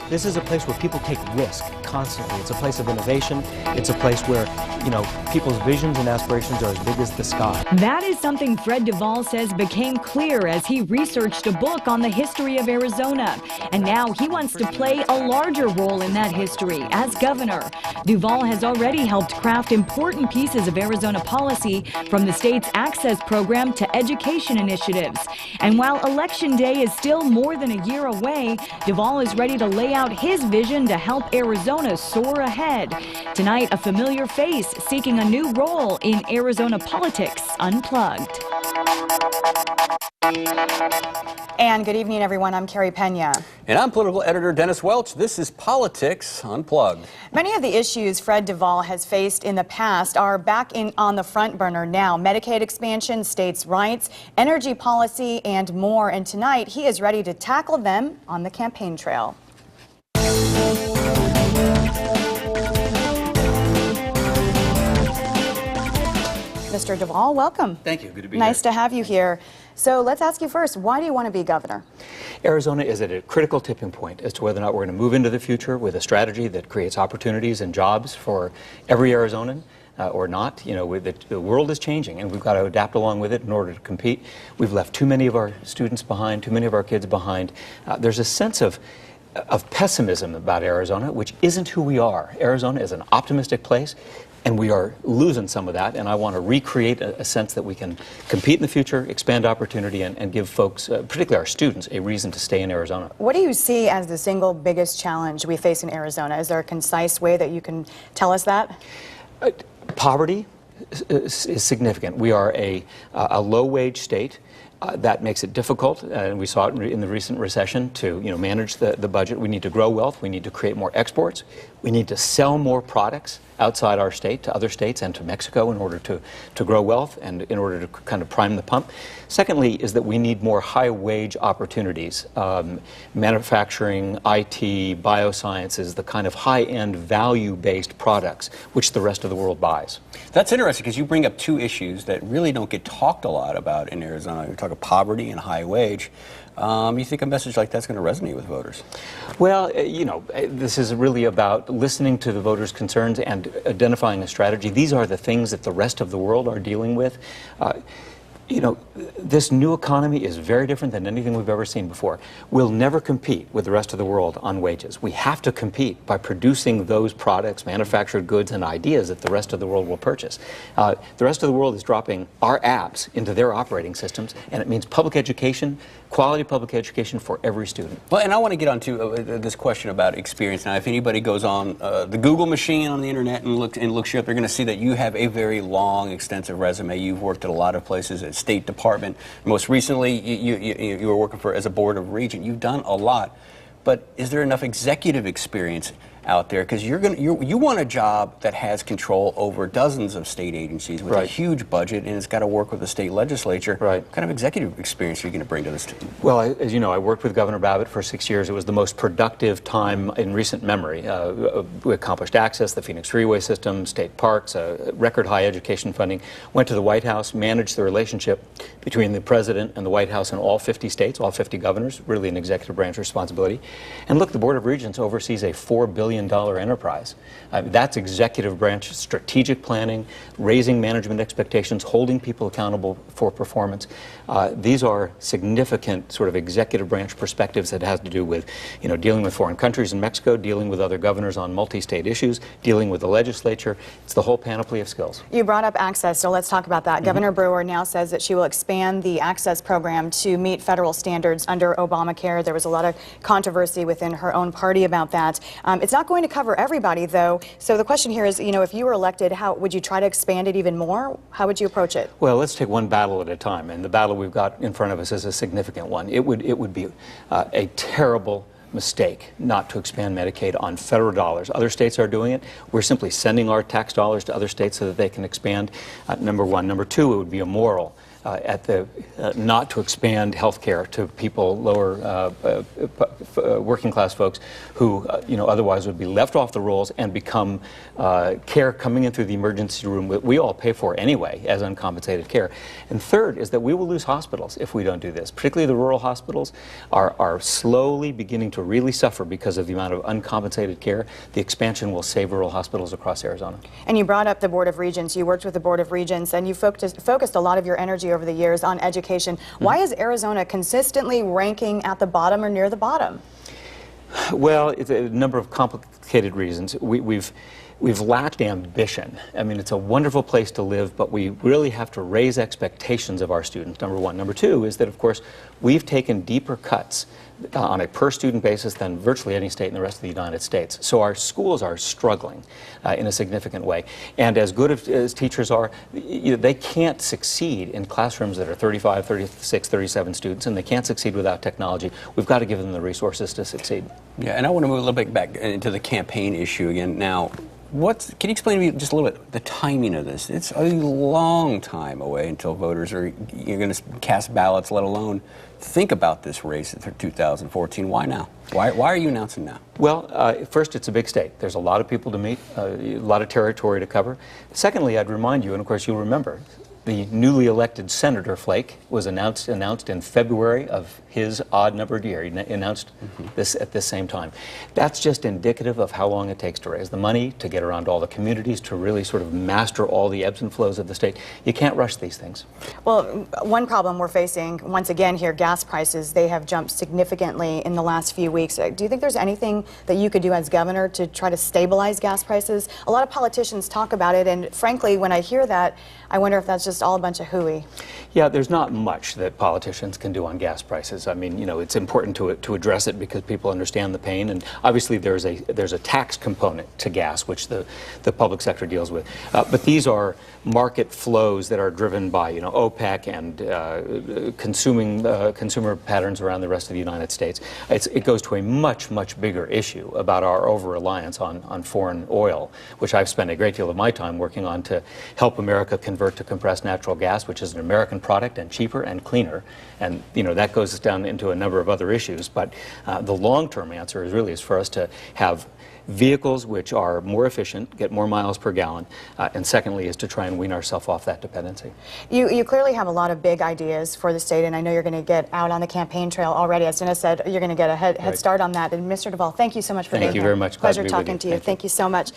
This is a place where people take risk constantly. It's a place of innovation. It's a place where, people's visions and aspirations are as big as the sky. That is something Fred Duvall says became clear as he researched a book on the history of Arizona. And now he wants to play a larger role in that history as governor. Duvall has already helped craft important pieces of Arizona policy, from the state's access program to education initiatives. And while Election Day is still more than a year away, Duvall is ready to lay out his vision to help Arizona soar ahead. Tonight, a familiar face seeking a new role in Arizona Politics Unplugged. And good evening, everyone. I'm Carey, Pena. And I'm political editor Dennis Welch. This is Politics Unplugged. Many of the issues Fred Duvall has faced in the past are back on the front burner now. Medicaid expansion, states' rights, energy policy, and more. And tonight, he is ready to tackle them on the campaign trail. Mr. Duvall, welcome. Thank you. Good to be here. Nice to have you here. So let's ask you first, why do you want to be governor? Arizona is at a critical tipping point as to whether or not we're going to move into the future with a strategy that creates opportunities and jobs for every Arizonan. Or not. The world is changing, and we've got to adapt along with it in order to compete. We've left too many of our students behind, too many of our kids behind. There's a sense of pessimism about Arizona, which isn't who we are. Arizona is an optimistic place, and we are losing some of that, and I want to recreate a sense that we can compete in the future, expand opportunity, and give folks, particularly our students, a reason to stay in Arizona. What do you see as the single biggest challenge we face in Arizona? Is there a concise way that you can tell us that? Poverty is significant. We are a low-wage state. That makes it difficult, and we saw it in the recent recession, to manage the budget. We need to grow wealth. We need to create more exports. We need to sell more products outside our state to other states and to Mexico in order to grow wealth and in order to kind of prime the pump. Secondly is that we need more high-wage opportunities, manufacturing, IT, biosciences, the kind of high-end value-based products which the rest of the world buys. That's interesting, because you bring up two issues that really don't get talked a lot about in Arizona. You're talking poverty and high wage. You think a message like that's going to resonate with voters? Well, this is really about listening to the voters' concerns and identifying a strategy. These are the things that the rest of the world are dealing with. This new economy is very different than anything we've ever seen before. We'll never compete with the rest of the world on wages. We have to compete by producing those products, manufactured goods, and ideas that the rest of the world will purchase. The rest of the world is dropping our apps into their operating systems, and it means public education, quality public education for every student. Well, and I want to get onto this question about experience. Now, if anybody goes on the Google machine on the internet and looks you up, they're going to see that you have a very long, extensive resume. You've worked at a lot of places, at State Department. Most recently, you were working as a board of regent. You've done a lot, but is there enough executive experience out there? Because you want a job that has control over dozens of state agencies with a huge budget, and it's got to work with the state legislature. Right. What kind of executive experience are you going to bring to this team? Well, as you know, I worked with Governor Babbitt for 6 years. It was the most productive time in recent memory. We accomplished access, the Phoenix Freeway system, state parks, record high education funding. Went to the White House, managed the relationship between the president and the White House in all 50 states, all 50 governors, really an executive branch responsibility. And look, the Board of Regents oversees a $4 billion enterprise. That's executive branch strategic planning, raising management expectations, holding people accountable for performance. These are significant sort of executive branch perspectives that has to do with, dealing with foreign countries in Mexico, dealing with other governors on multi-state issues, dealing with the legislature. It's the whole panoply of skills. You brought up access, so let's talk about that. Governor Brewer now says that she will expand the access program to meet federal standards under Obamacare. There was a lot of controversy within her own party about that. It's not going to cover everybody, though. So the question here is, if you were elected, how would you try to expand it even more? How would you approach it? Well, let's take one battle at a time, and the battle we've got in front of us is a significant one. It would be a terrible mistake not to expand Medicaid on federal dollars. Other states are doing it. We're simply sending our tax dollars to other states so that they can expand, number one. Number two, it would be immoral not to expand health care to people working class folks who otherwise would be left off the rolls and become care coming in through the emergency room that we all pay for anyway as uncompensated care. And third is that we will lose hospitals if we don't do this. Particularly the rural hospitals are slowly beginning to really suffer because of the amount of uncompensated care. The expansion will save rural hospitals across Arizona. And you brought up the Board of Regents. You worked with the Board of Regents, and you focused a lot of your energy over the years on education. Why is Arizona consistently ranking at the bottom or near the bottom? Well, it's a number of complicated reasons. We've lacked ambition. I mean, it's a wonderful place to live, but we really have to raise expectations of our students, number one. Number two is that, of course, we've taken deeper cuts on a per-student basis than virtually any state in the rest of the United States. So our schools are struggling in a significant way. And as good as teachers are, they can't succeed in classrooms that are 35, 36, 37 students, and they can't succeed without technology. We've got to give them the resources to succeed. Yeah, and I want to move a little bit back into the campaign issue again now. Can you explain to me just a little bit the timing of this? It's a long time away until voters are going to cast ballots, let alone think about this race for 2014. Why now? Why are you announcing now? Well, first, it's a big state. There's a lot of people to meet, a lot of territory to cover. Secondly, I'd remind you, and of course you'll remember, the newly elected Senator Flake was announced in February of his odd-numbered year. He announced this at this same time. That's just indicative of how long it takes to raise the money, to get around all the communities, to really sort of master all the ebbs and flows of the state. You can't rush these things. Well, one problem we're facing, once again here, gas prices, they have jumped significantly in the last few weeks. Do you think there's anything that you could do as governor to try to stabilize gas prices? A lot of politicians talk about it, and frankly, when I hear that, I wonder if that's just all a bunch of hooey. Yeah, there's not much that politicians can do on gas prices. I mean, it's important to address it because people understand the pain, and obviously there's a tax component to gas, which the public sector deals with. But these are market flows that are driven by OPEC and consumer patterns around the rest of the United States. It goes to a much bigger issue about our over-reliance on foreign oil, which I've spent a great deal of my time working on to help America convert to compressed natural gas, which is an American product and cheaper and cleaner. And that goes down into a number of other issues. But the long-term answer is for us to have vehicles which are more efficient, get more miles per gallon, and secondly is to try and wean ourselves off that dependency. You clearly have a lot of big ideas for the state, and I know you're going to get out on the campaign trail already. As Dennis said, you're going to get a head start on that. And Mr. Duvall, thank you so much for being here. Thank you very much. Pleasure talking to you. Thank you so much.